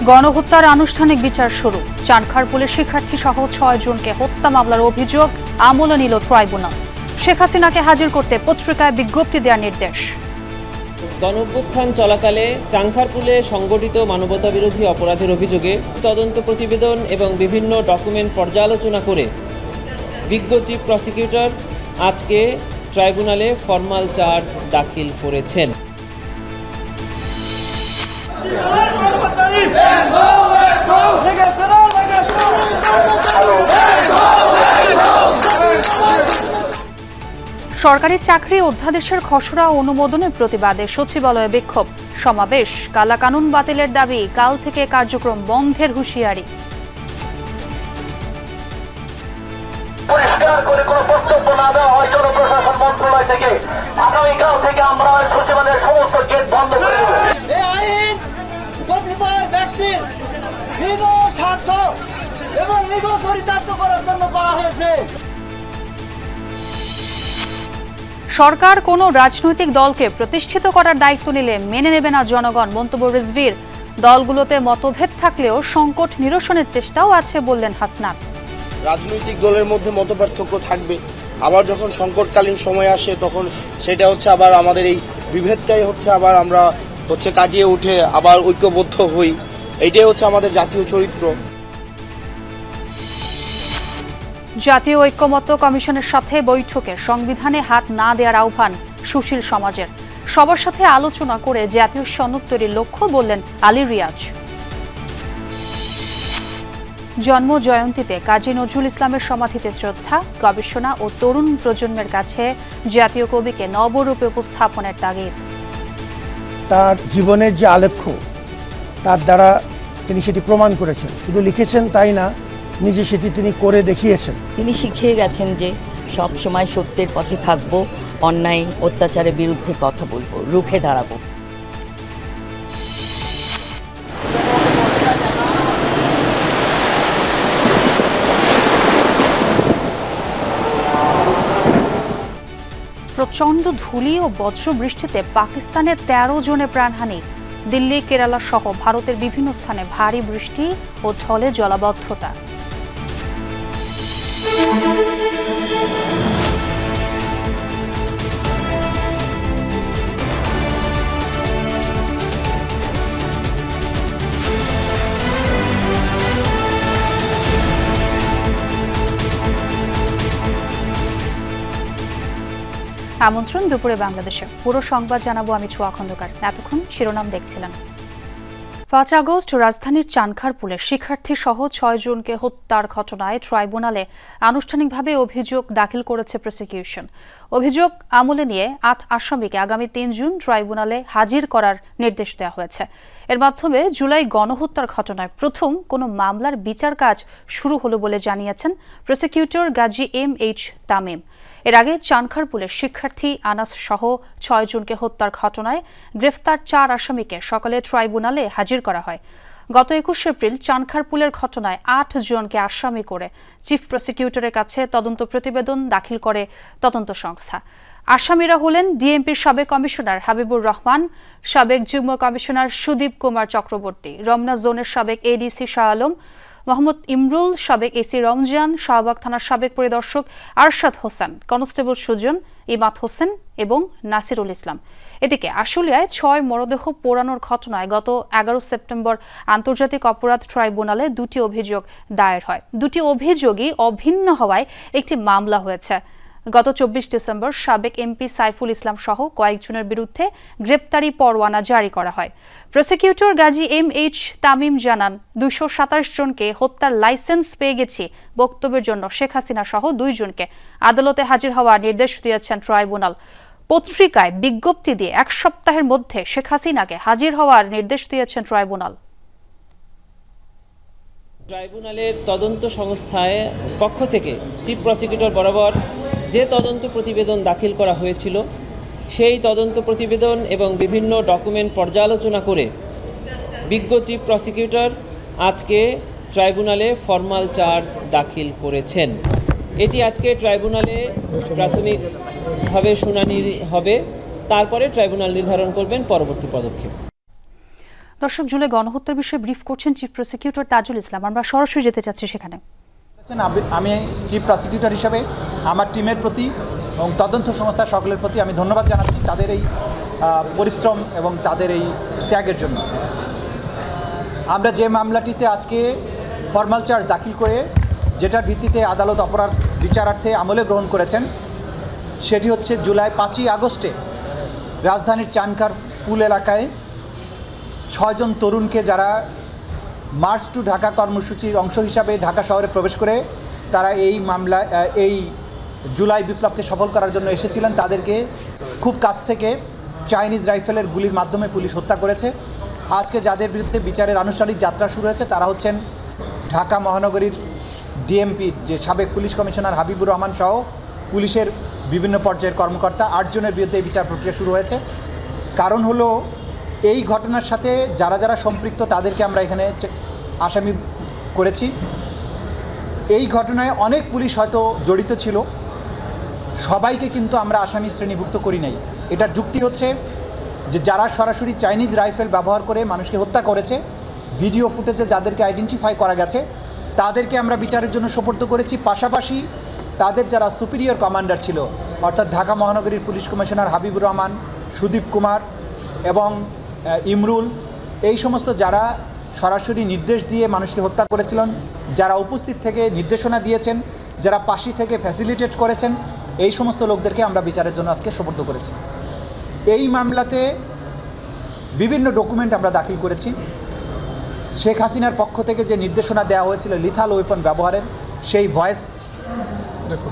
গণহত্যার আনুষ্ঠানিক বিচার শুরু। চানখারপুলের শিক্ষার্থী সহ ৬ জনকে হত্যা মামলার অভিযোগ আমলে নিল ট্রাইব্যুনাল। শেখ হাসিনাকে হাজির করতে পত্রিকায় বিজ্ঞপ্তি দেওয়ার নির্দেশ। গণঅভ্যুত্থান চলাকালে চানখারপুলে সংগঠিত মানবতাবিরোধী অপরাধের অভিযোগে তদন্ত প্রতিবেদন এবং বিভিন্ন ডকুমেন্ট পর্যালোচনা করে বিজ্ঞ চিফ প্রসিকিউটর আজকে ট্রাইব্যুনালে ফরমাল চার্জ দাখিল করেছেন। সরকারি চাকরি অধ্যাদেশের খসড়া অনুমোদনের প্রতিবাদে সচিবালয়ে বিক্ষোভ সমাবেশ। কালাকানুন বাতিলের দাবি, কাল থেকে কার্যক্রম বন্ধের হুঁশিয়ারি। পরিষ্কার করে কোনো বক্তব্য না দেওয়া হয় জনপ্রশাসন মন্ত্রণালয় থেকে, আগামীকাল থেকে আমরা সচিবালয়ের সমস্ত গেট বন্ধ করে দেব। এই আইন কতিপয় ব্যক্তির হীন স্বার্থ এবং ইগো চরিতার্থ করার জন্য করা হয়েছে। সরকার কোনো রাজনৈতিক দলকে প্রতিষ্ঠিত করার দায়িত্ব নিলে মেনে নেবে না জনগণ, মন্তব্য রিজভীর। দলগুলোতে মতভেদ থাকলেও সংকট নিরসনের চেষ্টাও আছে বললেন হাসনাত। রাজনৈতিক দলের মধ্যে মতপার্থক্য থাকবে, আবার যখন সংকটকালীন সময় আসে তখন সেটা হচ্ছে আবার আমাদের এই বিভেদটাই হচ্ছে আবার আমরা হচ্ছে কাটিয়ে উঠে আবার ঐক্যবদ্ধ হই। এইটাই হচ্ছে আমাদের জাতীয় চরিত্র। জাতীয় ঐক্যমত্য কমিশনের সাথে বৈঠকে সংবিধানে হাত না দেওয়ার আহ্বান সুশীল সমাজের। সবার সাথে আলোচনা করে জাতীয় সনদ তৈরির লক্ষ্য বললেন আলী রিয়াজ। জন্ম জয়ন্তীতে কাজী নজরুল ইসলামের সমাধিতে শ্রদ্ধা, গবেষণা ও তরুণ প্রজন্মের কাছে জাতীয় কবিকে নবরূপে উপস্থাপনের তাগিদ। তার জীবনের যে আলেখ্য তার দ্বারা তিনি সেটি প্রমাণ করেছেন, শুধু লিখেছেন তাই না, নিজে সেটি তিনি করে দেখিয়েছেন। তিনি শিখিয়ে গেছেন যে সব সময় সত্যের পথে থাকব, অন্যায় অত্যাচারের বিরুদ্ধে কথা বলবো, রুখে দাঁড়াবো। প্রচণ্ড ধূলি ও বজ্রবৃষ্টিতে পাকিস্তানের ১৩ জনের প্রাণহানি। দিল্লি, কেরালা সহ ভারতের বিভিন্ন স্থানে ভারী বৃষ্টি ও ঢলে জলাবদ্ধতা। আমন্ত্রণ দুপুরে বাংলাদেশে। পুরো সংবাদ জানাবো আমি ছোঁয়া খন্দকার। এতক্ষণ শিরোনাম দেখছিলেন। ৫ আগস্ট রাজধানীর চানখারপুলে শিক্ষার্থী সহ ৬ জনকে হত্যার ঘটনায় ট্রাইব্যুনালে আনুষ্ঠানিকভাবে অভিযোগ দাখিল করেছে প্রসিকিউশন। অভিযোগ আমলে নিয়ে ৮ আসামিকে আগামী ৩ জুন ট্রাইব্যুনালে হাজির করার নির্দেশ দেওয়া হয়েছে। এর মাধ্যমে জুলাই গণহত্যার ঘটনায় প্রথম কোনো মামলার বিচার কাজ শুরু হলো বলে জানিয়েছেন প্রসিকিউটর গাজী এম.এইচ. তামিম। এর আগে চানখারপুলের শিক্ষার্থী আনাস সহ ৬ জনকে হত্যার ঘটনায় গ্রেফতার ৪ আসামিকে সকালে ট্রাইব্যুনালে হাজির করা হয়। গত ২১ এপ্রিল চানখারপুলের ঘটনায় ৮ জনকে আসামি করে চিফ প্রসিকিউটরের কাছে তদন্ত প্রতিবেদন দাখিল করে তদন্ত সংস্থা। আসামিরা হলেন ডিএমপির সাবেক কমিশনার হাবিবুর রহমান, সাবেক যুগ্ম কমিশনার সুদীপ কুমার চক্রবর্তী, রমনা জোনের সাবেক এডিসি শাহ আলম, মোহাম্মদ ইমরুল, সাবেক এসি রমজান, শাহবাগ থানার সাবেক পরিদর্শক আরশাদ হোসেন, কনস্টেবল সুজন, ইমাদ হোসেন এবং নাসিরুল ইসলাম। এদিকে আশুলিয়ায় ৬ মরদেহ পোড়ানোর ঘটনায় গত ১১ সেপ্টেম্বর আন্তর্জাতিক অপরাধ ট্রাইব্যুনালে ২টি অভিযোগ দায়ের হয়। ২টি অভিযোগই অভিন্ন হওয়ায় একটি মামলা হয়েছে। গত ২৪ ডিসেম্বর সাবেক এমপি সাইফুল ইসলাম সহ কয়েকজনের বিরুদ্ধে গ্রেপ্তারি পরোয়ানা জারি করা হয়। প্রসিকিউটর গাজী এম.এইচ. তামিম জানান, ২২৭ জনকে হত্যার লাইসেন্স পেয়ে গেছি বক্তব্যের জন্য শেখ হাসিনা সহ ২ জনকে আদালতে হাজির হওয়ার নির্দেশ দিয়েছেন ট্রাইব্যুনাল। পত্রিকায় বিজ্ঞপ্তি দিয়ে ১ সপ্তাহের মধ্যে শেখ হাসিনাকে হাজির হওয়ার নির্দেশ দিয়েছেন ট্রাইব্যুনাল। ট্রাইব্যুনালের তদন্ত সংস্থায় পক্ষ থেকে চিফ প্রসিকিউটর বরাবর যে তদন্ত প্রতিবেদন দাখিল করা হয়েছিল সেই তদন্ত প্রতিবেদন এবং বিভিন্ন ডকুমেন্ট পর্যালোচনা করে বিজ্ঞ চিফ প্রসিকিউটর আজকে ট্রাইব্যুনালে ফরমাল চার্জ দাখিল করেছেন। এটি আজকে ট্রাইব্যুনালে প্রাথমিকভাবে শুনানি হবে, তারপরে ট্রাইব্যুনাল নির্ধারণ করবেন পরবর্তী পদক্ষেপ। দর্শক, জুলাই গণহত্যার বিষয়ে ব্রিফ করছেন চিফ প্রসিকিউটর তাজুল ইসলাম। আমরা সরাসরি যেতে চাচ্ছি সেখানে। আমি চিফ প্রসিকিউটর হিসেবে আমার টিমের প্রতি এবং তদন্ত সংস্থা সকলের প্রতি আমি ধন্যবাদ জানাচ্ছি তাদের এই পরিশ্রম এবং তাদের এই ত্যাগের জন্য। আমরা যে মামলাটিতে আজকে ফরমাল চার্জ দাখিল করে যেটার ভিত্তিতে আদালত অপরাধ বিচারার্থে আমলে গ্রহণ করেছেন সেটি হচ্ছে জুলাই 5ই আগস্টে রাজধানীর চানখার পুল এলাকায় 6 জন তরুণকে যারা মার্চ টু ঢাকা কর্মসূচির অংশ হিসাবে ঢাকা শহরে প্রবেশ করে তারা এই মামলা এই জুলাই বিপ্লবকে সফল করার জন্য এসেছিলেন, তাদেরকে খুব কাছ থেকে চাইনিজ রাইফেলের গুলির মাধ্যমে পুলিশ হত্যা করেছে। আজকে যাদের বিরুদ্ধে বিচারের আনুষ্ঠানিক যাত্রা শুরু হয়েছে তারা হচ্ছেন ঢাকা মহানগরীর ডিএমপির যে সাবেক পুলিশ কমিশনার হাবিবুর রহমান সহ পুলিশের বিভিন্ন পর্যায়ের কর্মকর্তা 8 জনের বিরুদ্ধে এই বিচার প্রক্রিয়া শুরু হয়েছে। কারণ হলো এই ঘটনার সাথে যারা যারা সম্পৃক্ত তাদেরকে আমরা এখানে আসামি করেছি। এই ঘটনায় অনেক পুলিশ হয়তো জড়িত ছিল, সবাইকে কিন্তু আমরা আসামি শ্রেণীভুক্ত করি নাই। এটার যুক্তি হচ্ছে যে যারা সরাসরি চাইনিজ রাইফেল ব্যবহার করে মানুষকে হত্যা করেছে, ভিডিও ফুটেজে যাদেরকে আইডেন্টিফাই করা গেছে তাদেরকে আমরা বিচারের জন্য সোপর্দ করেছি। পাশাপাশি তাদের যারা সুপিরিয়র কমান্ডার ছিল অর্থাৎ ঢাকা মহানগরীর পুলিশ কমিশনার হাবিবুর রহমান, সুদীপ কুমার এবং ইমরুল, এই সমস্ত যারা সরাসরি নির্দেশ দিয়ে মানুষকে হত্যা করেছিলেন, যারা উপস্থিত থেকে নির্দেশনা দিয়েছেন, যারা পাশি থেকে ফ্যাসিলিটেট করেছেন, এই সমস্ত লোকদেরকে আমরা বিচারের জন্য আজকে সোপর্দ করেছি। এই মামলাতে বিভিন্ন ডকুমেন্ট আমরা দাখিল করেছি। শেখ হাসিনার পক্ষ থেকে যে নির্দেশনা দেওয়া হয়েছিল লিথাল ওয়েপন ব্যবহারের, সেই ভয়েস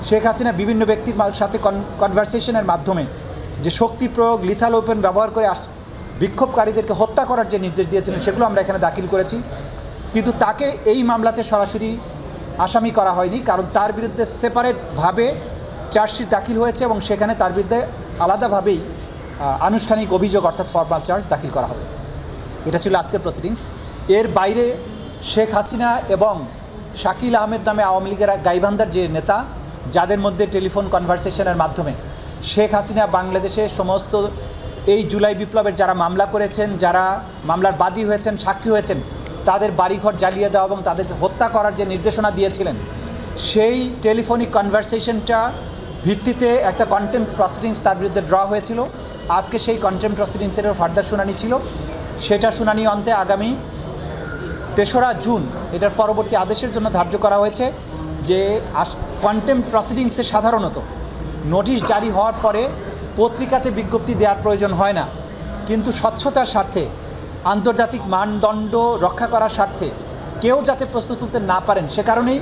শেখ হাসিনা বিভিন্ন ব্যক্তির সাথে কনভারসেশনের মাধ্যমে যে শক্তি প্রয়োগ, লিথাল ওয়েপন ব্যবহার করে বিক্ষোভকারীদেরকে হত্যা করার যে নির্দেশ দিয়েছিলেন সেগুলো আমরা এখানে দাখিল করেছি। কিন্তু তাকে এই মামলাতে সরাসরি আসামি করা হয়নি, কারণ তার বিরুদ্ধে সেপারেটভাবে চার্জশিট দাখিল হয়েছে এবং সেখানে তার বিরুদ্ধে আলাদাভাবেই আনুষ্ঠানিক অভিযোগ অর্থাৎ ফরমাল চার্জ দাখিল করা হবে। এটা ছিল আজকের প্রসিডিংস। এর বাইরে শেখ হাসিনা এবং শাকিল আহমেদ নামে আওয়ামী লীগের গাইবান্ধার যে নেতা, যাদের মধ্যে টেলিফোন কনভারসেশনের মাধ্যমে শেখ হাসিনা বাংলাদেশে সমস্ত এই জুলাই বিপ্লবের যারা মামলা করেছেন, যারা মামলার বাদী হয়েছেন, সাক্ষী হয়েছেন, তাদের বাড়িঘর জ্বালিয়ে দেওয়া এবং তাদেরকে হত্যা করার যে নির্দেশনা দিয়েছিলেন, সেই টেলিফোনিক কনভারসেশনটা ভিত্তিতে একটা কন্টেম্পট প্রসিডিংস তার বিরুদ্ধে ড্র হয়েছিল। আজকে সেই কন্টেম্পট প্রসিডিংসেরও ফার্দার শুনানি ছিল। সেটা শুনানি অন্তে আগামী 3রা জুন এটার পরবর্তী আদেশের জন্য ধার্য করা হয়েছে। যে কন্টেম্পট প্রসিডিংসে সাধারণত নোটিশ জারি হওয়ার পরে পত্রিকাতে বিজ্ঞপ্তি দেওয়ার প্রয়োজন হয় না, কিন্তু স্বচ্ছতার স্বার্থে, আন্তর্জাতিক মানদণ্ড রক্ষা করার স্বার্থে কেউ যাতে প্রশ্ন তুলতে না পারেন, সে কারণেই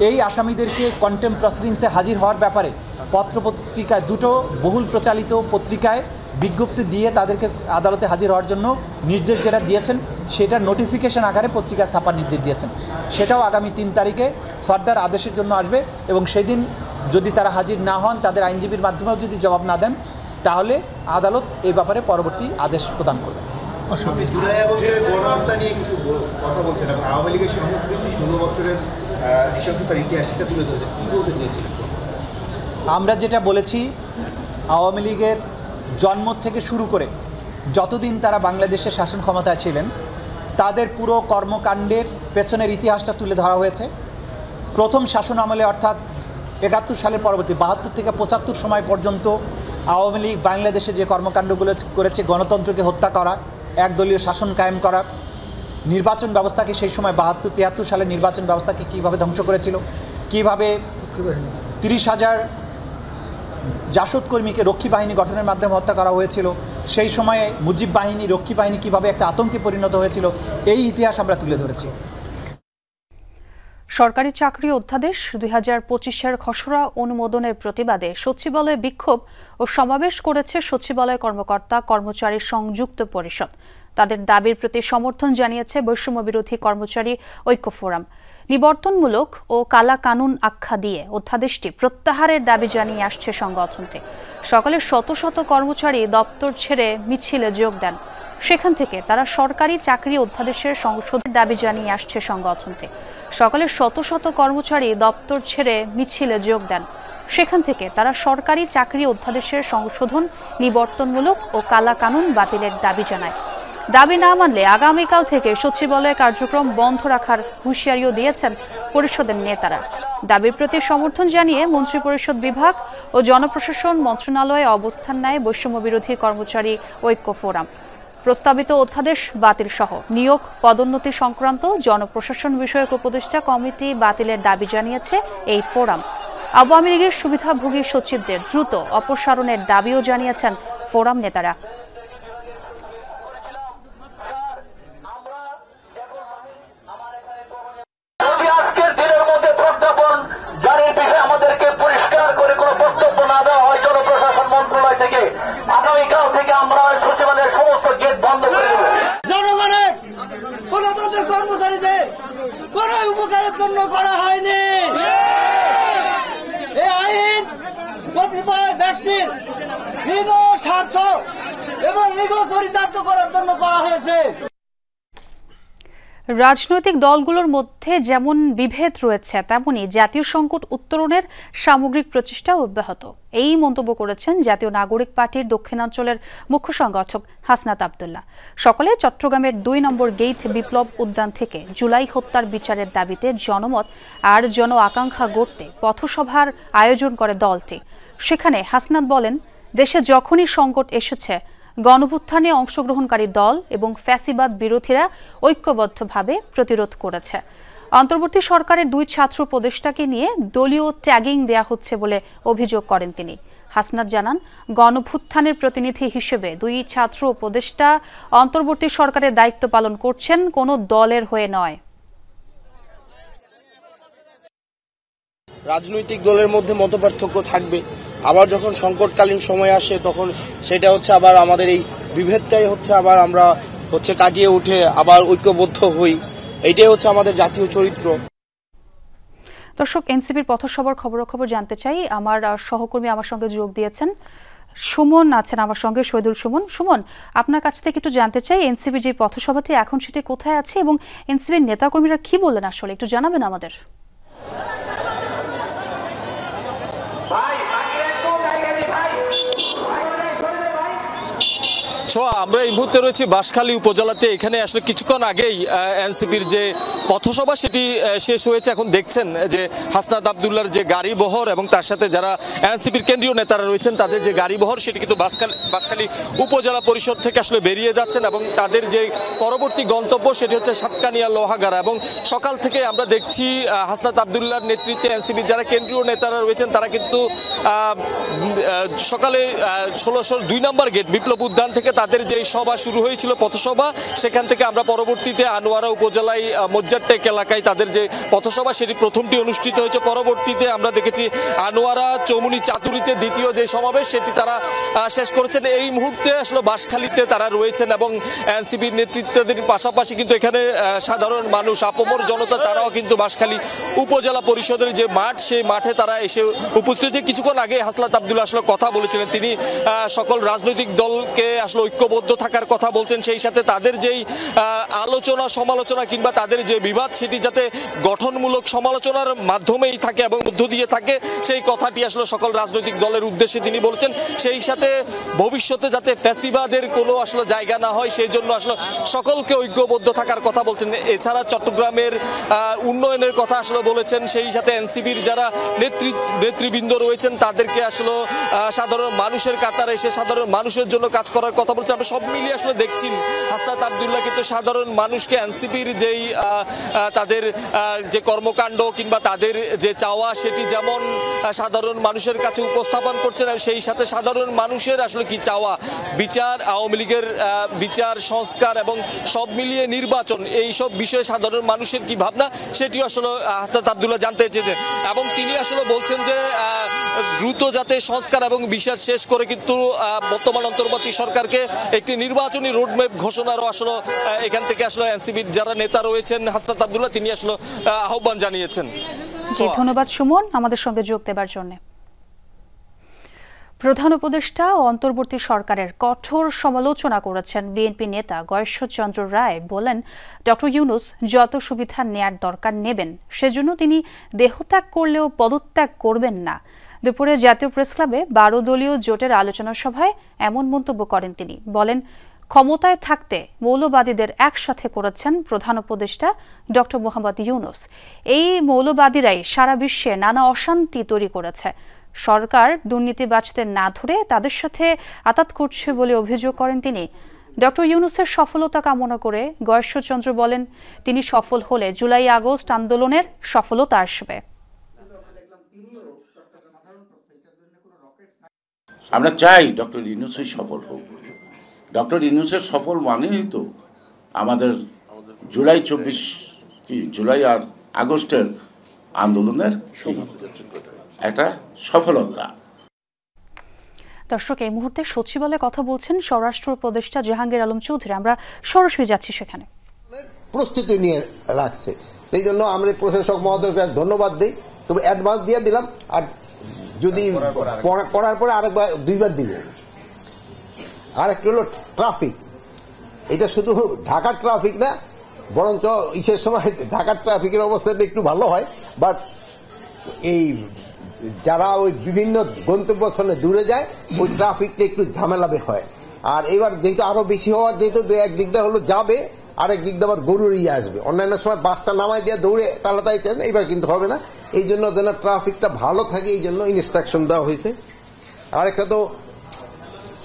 এই আসামিদেরকে কন্টেম্পট প্রসিডিংসে হাজির হওয়ার ব্যাপারে পত্রপত্রিকায়, দুটো বহুল প্রচালিত পত্রিকায় বিজ্ঞপ্তি দিয়ে তাদেরকে আদালতে হাজির হওয়ার জন্য নির্দেশ যেটা দিয়েছেন সেটা নোটিফিকেশন আকারে পত্রিকায় ছাপার নির্দেশ দিয়েছেন। সেটাও আগামী 3 তারিখে ফার্দার আদেশের জন্য আসবে এবং সেদিন যদি তারা হাজির না হন, তাদের আইনজীবীর মাধ্যমেও যদি জবাব না দেন, তাহলে আদালত এই ব্যাপারে পরবর্তী আদেশ প্রদান করবে। জুলাই আগস্টের গণহত্যা নিয়ে কিছু কথা বলছেন, আওয়ামী লীগের 16 বছরের নিঃশঙ্কতার ইতিহাস সেটা তুলে ধরেছেন, কী বলতে চেয়েছিলেন? আমরা যেটা বলেছি, আওয়ামী লীগের জন্ম থেকে শুরু করে যতদিন তারা বাংলাদেশের শাসন ক্ষমতায় ছিলেন তাদের পুরো কর্মকাণ্ডের পেছনের ইতিহাসটা তুলে ধরা হয়েছে। প্রথম শাসন আমলে অর্থাৎ 71 সালের পরবর্তী 72 থেকে 75 সময় পর্যন্ত আওয়ামী লীগ বাংলাদেশে যে কর্মকাণ্ডগুলো করেছে, গণতন্ত্রকে হত্যা করা, একদলীয় শাসন কায়েম করা, নির্বাচন ব্যবস্থাকে সেই সময় 72-73 সালের নির্বাচন ব্যবস্থাকে কীভাবে ধ্বংস করেছিল, কীভাবে 30,000 জাসদ কর্মীকে রক্ষী বাহিনী গঠনের মাধ্যমে হত্যা করা হয়েছিল, সেই সময়ে মুজিব বাহিনী, রক্ষী বাহিনী কীভাবে একটা আতঙ্কে পরিণত হয়েছিল, এই ইতিহাস আমরা তুলে ধরেছি। সরকারি চাকরি অধ্যাদেশ 2025-এর খসড়া অনুমোদনের প্রতিবাদে সচিবালয়ে বিক্ষোভ ও সমাবেশ করেছে সচিবালয় কর্মকর্তা কর্মচারী সংযুক্ত পরিষদ। তাদের দাবির প্রতি সমর্থন জানিয়েছে বৈষম্য বিরোধী কর্মচারী ঐক্য ফোরাম। নিবর্তনমূলক ও কালা কানুন আখ্যা দিয়ে অধ্যাদেশটি প্রত্যাহারের দাবি জানিয়ে আসছে সংগঠনটি। সকালে শত শত কর্মচারী দপ্তর ছেড়ে মিছিলে যোগ দেন। সেখান থেকে তারা সরকারি চাকরি অধ্যাদেশের সংশোধনের দাবি জানিয়ে আসছে সংগঠনটি। সকালে শত শত কর্মচারী দপ্তর ছেড়ে মিছিলে যোগ দেন। সেখান থেকে তারা সরকারি চাকরি অধ্যাদেশের সংশোধন, নিবর্তনমূলক ও কালা কানুন বাতিলের দাবি জানায়। দাবি না মানলে আগামীকাল থেকে সচিবালয় কার্যক্রম বন্ধ রাখার হুঁশিয়ারিও দিয়েছেন পরিষদের নেতারা। দাবির প্রতি সমর্থন জানিয়ে মন্ত্রিপরিষদ বিভাগ ও জনপ্রশাসন মন্ত্রণালয়ে অবস্থান নেয় বৈষম্য বিরোধী কর্মচারী ঐক্য ফোরাম। প্রস্তাবিত অধ্যাদেশ বাতিল সহ নিয়োগ পদোন্নতি সংক্রান্ত জনপ্রশাসন বিষয়ক উপদেষ্টা কমিটি বাতিলের দাবি জানিয়েছে এই ফোরাম। আওয়ামী লীগের সুবিধাভোগী সচিবদের দ্রুত অপসারণের দাবিও জানিয়েছেন ফোরাম নেতারা। আজকের দিনের মধ্যে প্রজ্ঞাপন জারির বিষয়ে আমাদেরকে পরিষ্কার করে কোনো বক্তব্য না দেওয়া হয় জনপ্রশাসন মন্ত্রণালয় থেকে, আগামীকাল থেকে আমরা সচিবালয়ের সমস্ত গেট বন্ধ করে দেব। জনগণের প্রজাতন্ত্রের কর্মচারীদের কোন উপকারের জন্য করা হয়নি। এই আইন কতিপয় ব্যক্তির হীন স্বার্থ এবং ইগো চরিতার্থ করার জন্য করা হয়েছে। রাজনৈতিক দলগুলোর মধ্যে যেমন বিভেদ রয়েছে, তেমনি জাতীয় সংকট উত্তরণের সামগ্রিক প্রচেষ্টা অব্যাহত। এই মন্তব্য করেছেন জাতীয় নাগরিক পার্টির দক্ষিণাঞ্চলের মুখ্য সংগঠক হাসনাত আব্দুল্লাহ। সকালে চট্টগ্রামের ২ নম্বর গেট বিপ্লব উদ্যান থেকে জুলাই হত্যার বিচারের দাবিতে জনমত আর জন আকাঙ্ক্ষা গড়তে পথসভার আয়োজন করে দলটি। সেখানে হাসনাত বলেন, দেশে যখনই সংকট এসেছে গণঅভ্যুত্থানে অংশগ্রহণকারী দল এবং ফ্যাসিবাদ বিরোধীরা ঐক্যবদ্ধভাবে প্রতিরোধ করেছে। অন্তর্বর্তী সরকারের ২ ছাত্র উপদেষ্টাকে নিয়ে দলীয় ট্যাগিং দেয়া হচ্ছে বলে অভিযোগ করেন তিনি। হাসনাত জানান, গণঅভ্যুত্থানের প্রতিনিধি হিসেবে ২ ছাত্র উপদেষ্টা অন্তর্বর্তী সরকারের দায়িত্ব পালন করছেন, কোনো দলের হয়ে নয়। রাজনৈতিক দলের মধ্যে মতপার্থক্য থাকবে, আবার যখন সংকটকালীন সময় আসে তখন সেটা হচ্ছে আবার আমাদের এই বিভেদটাই হচ্ছে আবার আমরা হচ্ছে কাটিয়ে উঠে আবার ঐক্যবদ্ধ হই। এইটাই হচ্ছে আমাদের জাতীয় চরিত্র। দর্শক, এনসিপির পথসভার খবরাখবর জানতে চাই। আমার সহকর্মী আমার সঙ্গে যোগ দিয়েছেন, সুমন আছেন আমার সঙ্গে, শহীদুল সুমন। সুমন, আপনার কাছ থেকে একটু জানতে চাই, এনসিপির যে পথসভাটি এখন সেটি কোথায় আছে এবং এনসিপির নেতাকর্মীরা কি বললেন আসলে একটু জানাবেন আমাদের। আমরা এই মুহূর্তে রয়েছি বাঁশখালী উপজেলাতে। এখানে আসলে কিছুক্ষণ আগেই এনসিপির যে পথসভা সেটি শেষ হয়েছে। এখন দেখছেন যে হাসনাত আব্দুল্লাহর যে গাড়ি বহর এবং তার সাথে যারা এনসিপির কেন্দ্রীয় নেতারা রয়েছেন তাদের যে গাড়ি বহর সেটি কিন্তু বাঁশখালী উপজেলা পরিষদ থেকে আসলে বেরিয়ে যাচ্ছেন এবং তাদের যে পরবর্তী গন্তব্য সেটি হচ্ছে সাতকানিয়া লোহাগাড়া। এবং সকাল থেকে আমরা দেখছি হাসনাত আব্দুল্লাহর নেতৃত্বে এনসিপির যারা কেন্দ্রীয় নেতারা রয়েছেন তারা কিন্তু সকালে ২ নম্বর গেট বিপ্লব উদ্যান থেকে তাদের যে সভা শুরু হয়েছিল পথসভা, সেখান থেকে আমরা পরবর্তীতে আনোয়ারা উপজেলায় মজ্জারটেক এলাকায় তাদের যে পথসভা সেটি প্রথমটি অনুষ্ঠিত হয়েছে। পরবর্তীতে আমরা দেখেছি আনোয়ারা চৌমুনি চাতুরিতে দ্বিতীয় যে সমাবেশ সেটি তারা শেষ করেছেন। এই মুহূর্তে আসলে বাঁশখালীতে তারা রয়েছেন এবং এনসিপির নেতৃত্বদের পাশাপাশি কিন্তু এখানে সাধারণ মানুষ, আপামর জনতা তারাও কিন্তু বাঁশখালী উপজেলা পরিষদের যে মাঠ সেই মাঠে তারা এসে উপস্থিত। কিছুক্ষণ আগে হাসনাত আব্দুল্লাহ আসলে কথা বলেছিলেন, তিনি সকল রাজনৈতিক দলকে আসলে ঐক্যবদ্ধ থাকার কথা বলছেন। সেই সাথে তাদের যেই আলোচনা সমালোচনা কিংবা তাদের যে বিবাদ সেটি যাতে গঠনমূলক সমালোচনার মাধ্যমেই থাকে এবং মধ্য দিয়ে থাকে সেই কথাটি আসলে সকল রাজনৈতিক দলের উদ্দেশ্যে তিনি বলছেন। সেই সাথে ভবিষ্যতে যাতে ফ্যাসিবাদের কোনো আসলে জায়গা না হয় সেই জন্য আসলে সকলকে ঐক্যবদ্ধ থাকার কথা বলছেন। এছাড়া চট্টগ্রামের উন্নয়নের কথা আসলে বলেছেন। সেই সাথে এনসিপির যারা নেতৃবৃন্দ রয়েছেন তাদেরকে আসলে সাধারণ মানুষের কাতারে এসে সাধারণ মানুষের জন্য কাজ করার কথা বলছেন। আমরা সব মিলিয়ে আসলে দেখছি হাসনাত আব্দুল্লাহ কিন্তু সাধারণ মানুষকে এনসিপির যেই তাদের যে কর্মকাণ্ড কিংবা তাদের যে চাওয়া সেটি যেমন সাধারণ মানুষের কাছে উপস্থাপন করছেন, সেই সাথে সাধারণ মানুষের আসলে কি চাওয়া, বিচার, আওয়ামী লীগের বিচার সংস্কার এবং সব মিলিয়ে নির্বাচন, এই সব বিষয়ে সাধারণ মানুষের কি ভাবনা সেটি আসলে হাসনাত আব্দুল্লাহ জানতে চেয়েছেন। এবং তিনি আসলে বলছেন যে দ্রুত যাতে সংস্কার এবং বিচার শেষ করে কিন্তু বর্তমান অন্তর্বর্তী সরকারকে একটি নির্বাচনী রোডম্যাপ ঘোষণারও আসলে এখান থেকে আসলে এনসিপির যারা নেতা রয়েছেন হাসনাত আব্দুল্লাহ তিনি আসলে আহ্বান জানিয়েছেন। জি, ধন্যবাদ সুমন আমাদের সঙ্গে যোগ দেবার জন্য। প্রধান উপদেষ্টা ও অন্তর্বর্তী সরকারের কঠোর সমালোচনা করেছেন বিএনপি নেতা গয়েশ্বরচন্দ্র রায়। বলেন, ডক্টর ইউনূস যত সুবিধা নেয়ার দরকার নেবেন, সেজন্য তিনি দেহত্যাগ করলেও পদত্যাগ করবেন না। দুপুরে জাতীয় প্রেস ক্লাবে 12 দলীয় জোটের আলোচনা সভায় এমন মন্তব্য করেন তিনি। বলেন, ক্ষমতায় থাকতে মৌলবাদীদের একসাথে করেছেন প্রধান উপদেষ্টা ডক্টর মোহাম্মদ ইউনূস। এই মৌলবাদীরাই সারা বিশ্বে নানা অশান্তি তৈরি করেছে। সরকার দুর্নীতিবাজদের না ধরে তাদের সাথে আতাত করছে বলে অভিযোগ করেন তিনি। ডক্টর ইউনূসের সফলতা কামনা করে গয়েশ্বরচন্দ্র বলেন, তিনি সফল হলে জুলাই আগস্ট আন্দোলনের সফলতা আসবে। আমরা চাই ডক্টর ইউনূসের সফল হোক। ডক্টর ইউনূসের সফল মানেই তো আমাদের জুলাই আর আগস্টের আন্দোলনের একটা সফলতা। দর্শক, এই মুহূর্তে সচিবালয়ে কথা বলছেন স্বরাষ্ট্র উপদেষ্টা জাহাঙ্গীর আলম চৌধুরী। আমরা সরাসরি যাচ্ছি সেখানে। প্রস্তুতি নিয়ে রাখছে, সেই জন্য আমরা প্রশাসক মহোদয়কে ধন্যবাদ দিই। তবে অ্যাডভান্স দিয়ে দিলাম, আর যদি করার পরে আরেকবার 2বার দিব। আর একটা হলো ট্রাফিক, এটা শুধু ঢাকার ট্রাফিক না, বরঞ্চ ইসের সময় ঢাকার ট্রাফিকের অবস্থাটা একটু ভালো হয়, বাট এই যারা ওই বিভিন্ন গন্তব্যস্থলে দূরে যায় ওই ট্রাফিকটা একটু ঝামেলাবে হয়। আর এবার যেহেতু আরো বেশি হওয়ার, যেহেতু একদিকটা হলো যাবে, আরেক দিকটা আবার গরুর আসবে। অন্যান্য সময় বাসটা নামায় দিয়ে দৌড়ে তাড়াতাড়ি চান, এইবার কিন্তু হবে না। এই জন্য যেন ট্রাফিকটা ভালো থাকে, এই জন্য ইনস্ট্রাকশন দেওয়া হয়েছে। আরেকটা তো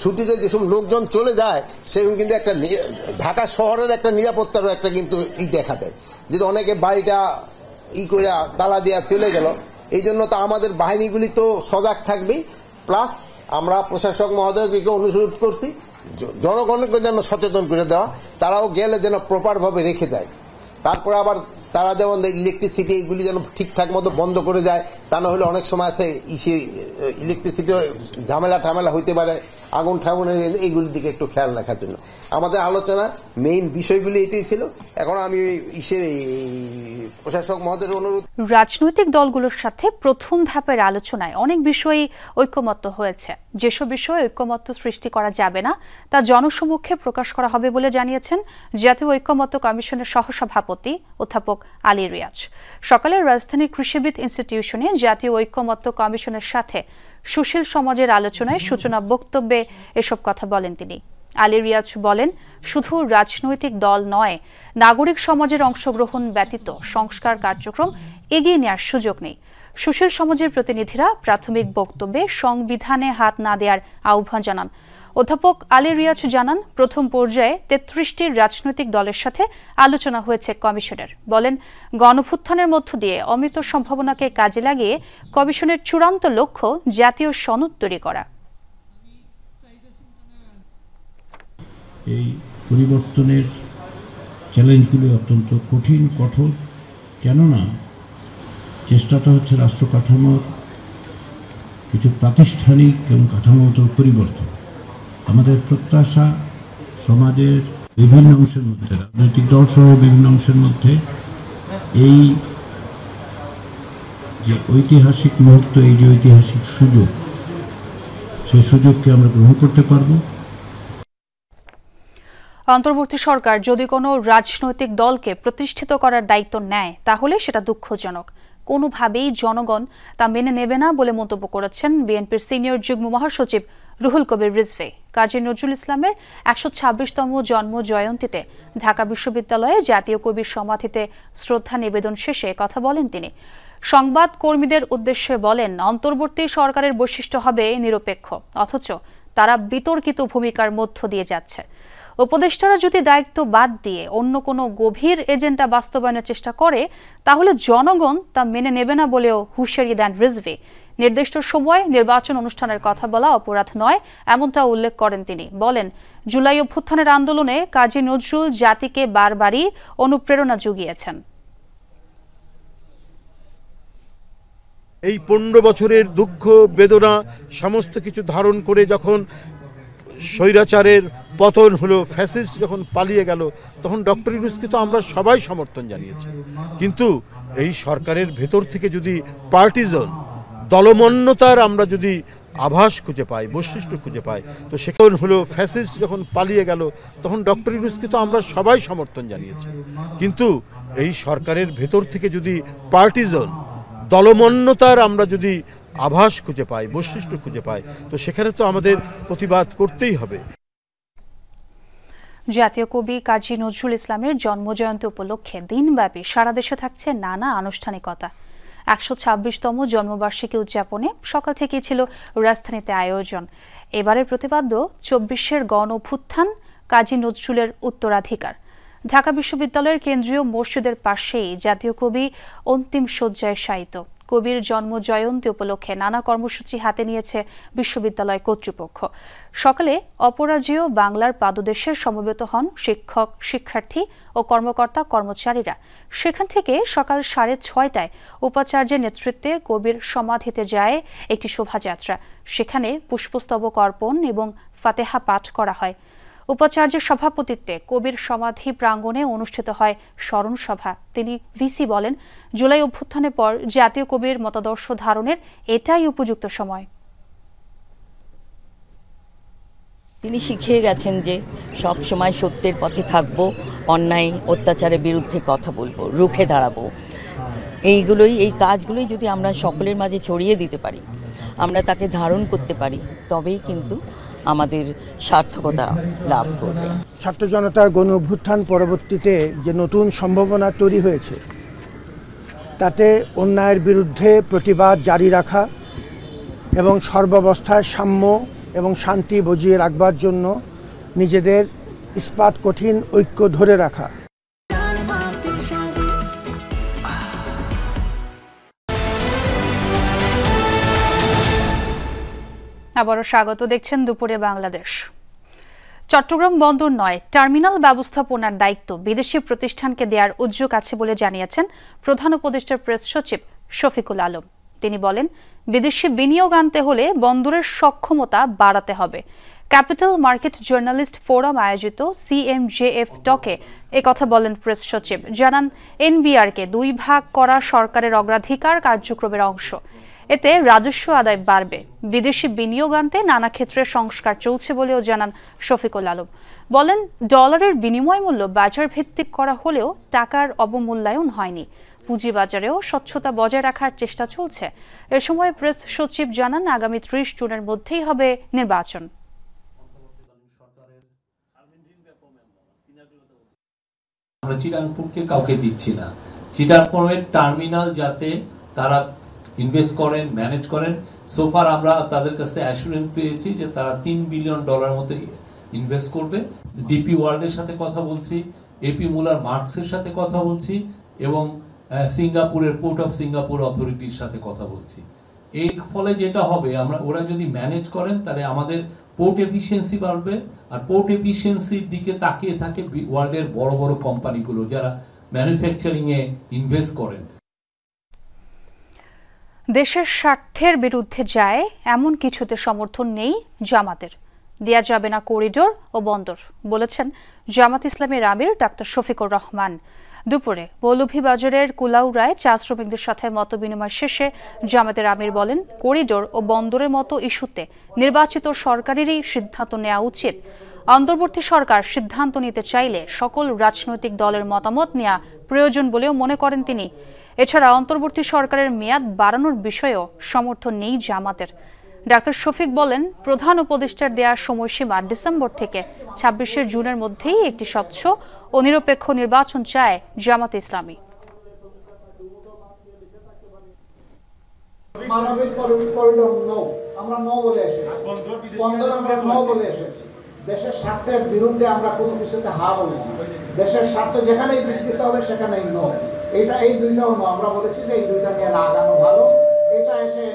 ছুটিতে যেসব লোকজন চলে যায়, সেরকম কিন্তু একটা ঢাকা শহরের একটা নিরাপত্তারও একটা কিন্তু দেখা দেয়, যে অনেকে বাড়িটা করে তালা দিয়ে চলে গেল। এই জন্য তো আমাদের বাহিনীগুলি তো সজাগ থাকবেই, প্লাস আমরা প্রশাসক মহোদয়কে অনুরোধ করছি জনগণকে যেন সচেতন করে দেওয়া, তারাও গেলে যেন প্রপার ভাবে রেখে যায়। তারপরে আবার তারা যেমন ইলেকট্রিসিটি এইগুলি যেন ঠিকঠাক মতো বন্ধ করে যায়, তা না হলে অনেক সময় আছে ইলেকট্রিসিটি ঝামেলা হইতে পারে, আগুন ঠাগুনের, এইগুলির দিকে একটু খেয়াল রাখার জন্য আমাদের আলোচনা মেইন বিষয়গুলি এটাই ছিল। এখন আমি প্রশাসক মহোদয়ের অনুরোধ, রাজনৈতিক দলগুলোর সাথে প্রথম ধাপের আলোচনায় অনেক বিষয়েই ঐক্যমত্য হয়েছে। যেসব বিষয়ে ঐক্যমত্য সৃষ্টি করা যাবে না তা জনসমক্ষে প্রকাশ করা হবে বলে জানিয়েছেন জাতীয় ঐক্যমত্য কমিশনের সহসভাপতি অধ্যাপক আলী রিয়াজ। সকালে রাজধানীর কৃষিবিদ ইনস্টিটিউশনে জাতীয় ঐক্যমত্য কমিশনের সাথে সুশীল সমাজের আলোচনায় সূচনা বক্তব্যে এসব কথা বলেন তিনি। আলী রিয়াজ বলেন, শুধু রাজনৈতিক দল নয়, নাগরিক সমাজের অংশগ্রহণ ব্যতীত সংস্কার কার্যক্রম এগিয়ে নেওয়ার সুযোগ নেই। সুশীল সমাজের প্রতিনিধিরা প্রাথমিক বক্তব্যে সংবিধানে হাত না দেওয়ার আহ্বান জানান। অধ্যাপক আলী রিয়াজ জানান, প্রথম পর্যায়ে 33টি রাজনৈতিক দলের সাথে আলোচনা হয়েছে কমিশনের। বলেন, গণভ্যুত্থানের মধ্য দিয়ে অমিত সম্ভাবনাকে কাজে লাগিয়ে কমিশনের চূড়ান্ত লক্ষ্য জাতীয় সনদ তৈরি করা। এই পরিবর্তনের চ্যালেঞ্জগুলি অত্যন্ত কঠিন, কঠোর। কেননা চেষ্টাটা হচ্ছে রাষ্ট্র কাঠামোর কিছু প্রাতিষ্ঠানিক এবং কাঠামোগত পরিবর্তন। আমাদের প্রত্যাশা সমাজের বিভিন্ন অংশের মধ্যে, রাজনৈতিক দল সহ বিভিন্ন অংশের মধ্যে এই যে ঐতিহাসিক মুহূর্ত, এই যে ঐতিহাসিক সুযোগ, সেই সুযোগকে আমরা গ্রহণ করতে পারব। অন্তর্বর্তী সরকার যদি কোনো রাজনৈতিক দলকে প্রতিষ্ঠিত করার দায়িত্ব নেয় তাহলে সেটা দুঃখজনক। কোনোভাবেই জনগণ তা মেনে নেবে না বলে মন্তব্য করেছেন বিএনপির সিনিয়র যুগ্ম মহাসচিব রুহুল কবির রিজভী। কাজী নজরুল ইসলামের 126তম জন্ম জয়ন্তীতে ঢাকা বিশ্ববিদ্যালয়ে জাতীয় কবির সমাধিতে শ্রদ্ধা নিবেদন শেষে কথা বলেন তিনি। সংবাদ কর্মীদের উদ্দেশ্যে বলেন, অন্তর্বর্তী সরকারের বৈশিষ্ট্য হবে নিরপেক্ষ, অথচ তারা বিতর্কিত ভূমিকার মধ্য দিয়ে যাচ্ছে। উপদেষ্টারা যদি দায়িত্ব বাদ দিয়ে অন্য কোনো গভীর এজেন্ডা বাস্তবায়নের চেষ্টা করে তাহলে জনগণ তা মেনে নেবে না বলেও হুঁশিয়ারি দেন রিজভী। নির্দিষ্ট সময় নির্বাচন অনুষ্ঠানের কথা বলা অপরাধ নয়, এমনটা উল্লেখ করেন তিনি। বলেন, জুলাই অভ্যুত্থানের আন্দোলনে কাজী নজরুল জাতিকে বারবারই অনুপ্রেরণা জুগিয়েছেন। এই 15 বছরের দুঃখ বেদনা সমস্ত কিছু ধারণ করে যখন স্বৈরাচারের পতন হলো, ফ্যাসিস্ট যখন পালিয়ে গেল, তখন ডক্টর ইউনূসকে তো আমরা সবাই সমর্থন জানিয়েছি। কিন্তু এই সরকারের ভেতর থেকে যদি পার্টিজন দলমন্যতার আমরা যদি আভাস খুঁজে পাই, বৈশিষ্ট্য খুঁজে পাই, তো সেখান হলো ফ্যাসিস্ট যখন পালিয়ে গেল, তখন ডক্টর ইউনূসকে তো আমরা সবাই সমর্থন জানিয়েছি। কিন্তু এই সরকারের ভেতর থেকে যদি পার্টিজন দলমন্যতার আমরা যদি আভাস খুঁজে পাই, বৈশিষ্ট্য খুঁজে পাই, তো সেখানে তো আমাদের প্রতিবাদ করতেই হবে। জাতীয় কবি কাজী নজরুল ইসলামের জন্মজয়ন্তী উপলক্ষে দিনব্যাপী সারা দেশে থাকছে নানা আনুষ্ঠানিকতা। ১২৬তম জন্মবার্ষিকী উদযাপনে সকাল থেকেই ছিল রাজধানীতে আয়োজন। এবারের প্রতিপাদ্য ২৪-এর গণ অভ্যুত্থান, কাজী নজরুলের উত্তরাধিকার। ঢাকা বিশ্ববিদ্যালয়ের কেন্দ্রীয় মসজিদের পাশেই জাতীয় কবি অন্তিম শয্যায় শায়িত। কবির জন্মজয়ন্তী উপলক্ষে নানা কর্মসূচি হাতে নিয়েছে বিশ্ববিদ্যালয় কর্তৃপক্ষ। সকালে অপরাজেয় বাংলার পাদদেশে সমবেত হন শিক্ষক, শিক্ষার্থী ও কর্মকর্তা কর্মচারীরা। সেখান থেকে সকাল 6:30টায় উপাচার্যের নেতৃত্বে কবির সমাধিতে যায় একটি শোভাযাত্রা। সেখানে পুষ্পস্তবক অর্পণ এবং ফাতেহা পাঠ করা হয়। উপাচার্যের সভাপতিত্বে কবির সমাধি প্রাঙ্গণে অনুষ্ঠিত হয় স্মরণ সভা। তিনি ভিসি বলেন, জুলাই অভ্যুত্থানের পর জাতীয় কবির মতাদর্শ ধারণের এটাই উপযুক্ত সময়। তিনি শিখিয়ে গেছেন যে সব সময় সত্যের পথে থাকব, অন্যায় অত্যাচারের বিরুদ্ধে কথা বলবো, রুখে দাঁড়াবো। এই কাজগুলোই যদি আমরা সকলের মাঝে ছড়িয়ে দিতে পারি, আমরা তাকে ধারণ করতে পারি, তবেই কিন্তু আমাদের সার্থকতা লাভ করবে। ছাত্র জনতার গণ অভ্যুত্থান পরবর্তীতে যে নতুন সম্ভাবনা তৈরি হয়েছে, তাতে অন্যায়ের বিরুদ্ধে প্রতিবাদ জারি রাখা এবং সর্বাবস্থায় সাম্য এবং শান্তি বজিয়ে রাখবার জন্য নিজেদের ইস্পাত কঠিন ঐক্য ধরে রাখা। আবারও স্বাগত, দেখছেন দুপুরে বাংলাদেশ। চট্টগ্রাম বন্দর নয়, টার্মিনাল ব্যবস্থাপনার দায়িত্ব বিদেশি প্রতিষ্ঠানকে দেওয়ার উদ্যোগ আছে বলে জানিয়েছেন প্রধান উপদেষ্টার প্রেস সচিব শফিকুল আলম। তিনি বলেন, বিদেশি বিনিয়োগ আনতে হলে বন্দরের সক্ষমতা বাড়াতে হবে। ক্যাপিটাল মার্কেট জার্নালিস্ট ফোরাম আয়োজিত CMJF টকে একথা বলেন প্রেস সচিব। জানান, NBRকে 2 ভাগ করা সরকারের অগ্রাধিকার কার্যক্রমের অংশ। এতে রাজস্ব আদায় বাড়বে। বিদেশি বিনিয়োগ আনতে নানা ক্ষেত্রে সংস্কার চলছে বলেও জানান শফিকুল আলম। বলেন, ডলারের বিনিময় মূল্য বাজার ভিত্তিক করা হলেও টাকার অবমূল্যায়ন হয়নি। পুঁজিবাজারেও স্বচ্ছতা বজায় রাখার চেষ্টা চলছে। এ সময় প্রেস সচিব জানান, আগামী 30 জুনের মধ্যেই হবে নির্বাচন। আমরা চিটাংপুরকে কাউকে দিচ্ছি না। চিটাংপুরের টার্মিনাল যাতে তারা ইনভেস্ট করেন, ম্যানেজ করেন। সোফার আমরা তাদের কাছ থেকে অ্যাসুরেন্স পেয়েছি যে তারা $3 বিলিয়ন মতো ইনভেস্ট করবে। ডিপি ওয়ার্ল্ডের সাথে কথা বলছি, এপি মুলার মার্কসের সাথে কথা বলছি এবং সিঙ্গাপুরের পোর্ট অফ সিঙ্গাপুর অথরিটির সাথে কথা বলছি। এর ফলে যেটা হবে, ওরা যদি ম্যানেজ করেন তাহলে আমাদের পোর্ট এফিসিয়েন্সি বাড়বে। আর পোর্ট এফিসিয়েন্সির দিকে তাকিয়ে থাকে ওয়ার্ল্ডের বড় বড় কোম্পানিগুলো যারা ম্যানুফ্যাকচারিংয়ে ইনভেস্ট করেন। দেশের স্বার্থের বিরুদ্ধে যায় এমন কিছুতে সমর্থন নেই জামাতের। দেয়া যাবে না করিডোর ও বন্দর, বলেছেন জামাত ইসলামের আমির ডাক্তার শফিকুর রহমান। দুপুরে মৌলভীবাজারের কুলাউড়ায় চা শ্রমিকদের সাথে মতবিনিময় শেষে জামাতের আমির বলেন, করিডোর ও বন্দরের মতো ইস্যুতে নির্বাচিত সরকারেরই সিদ্ধান্ত নেওয়া উচিত। অন্তর্বর্তী সরকার সিদ্ধান্ত নিতে চাইলে সকল রাজনৈতিক দলের মতামত নেওয়া প্রয়োজন বলেও মনে করেন তিনি। এছাড়া অন্তর্বর্তী সরকারের মেয়াদ বাড়ানোর বিষয়েও সমর্থন নেই জামাতের। ডাক্তার শফিক বলেন, প্রধান উপদেষ্টার দেয়া সময়সীমা ডিসেম্বর থেকে 26 জুনের মধ্যেই একটি স্বচ্ছ ও নিরপেক্ষ নির্বাচন চায় জামাত ইসলামী। মানবিক করিডোর নো, আমরা নো বলে এসেছি। বন্দর আমরা নো বলে এসেছি। দেশের স্বার্থের বিরুদ্ধে আমরা কোনো কিছুতে হা বলেছি। দেশের স্বার্থ যেখানেই বিকৃত হবে সেখানেই নো। এই দুইটাও নো। আমরা বলেছি যে এই দুইটা নিয়ে আগানো ভালো। এটা এসে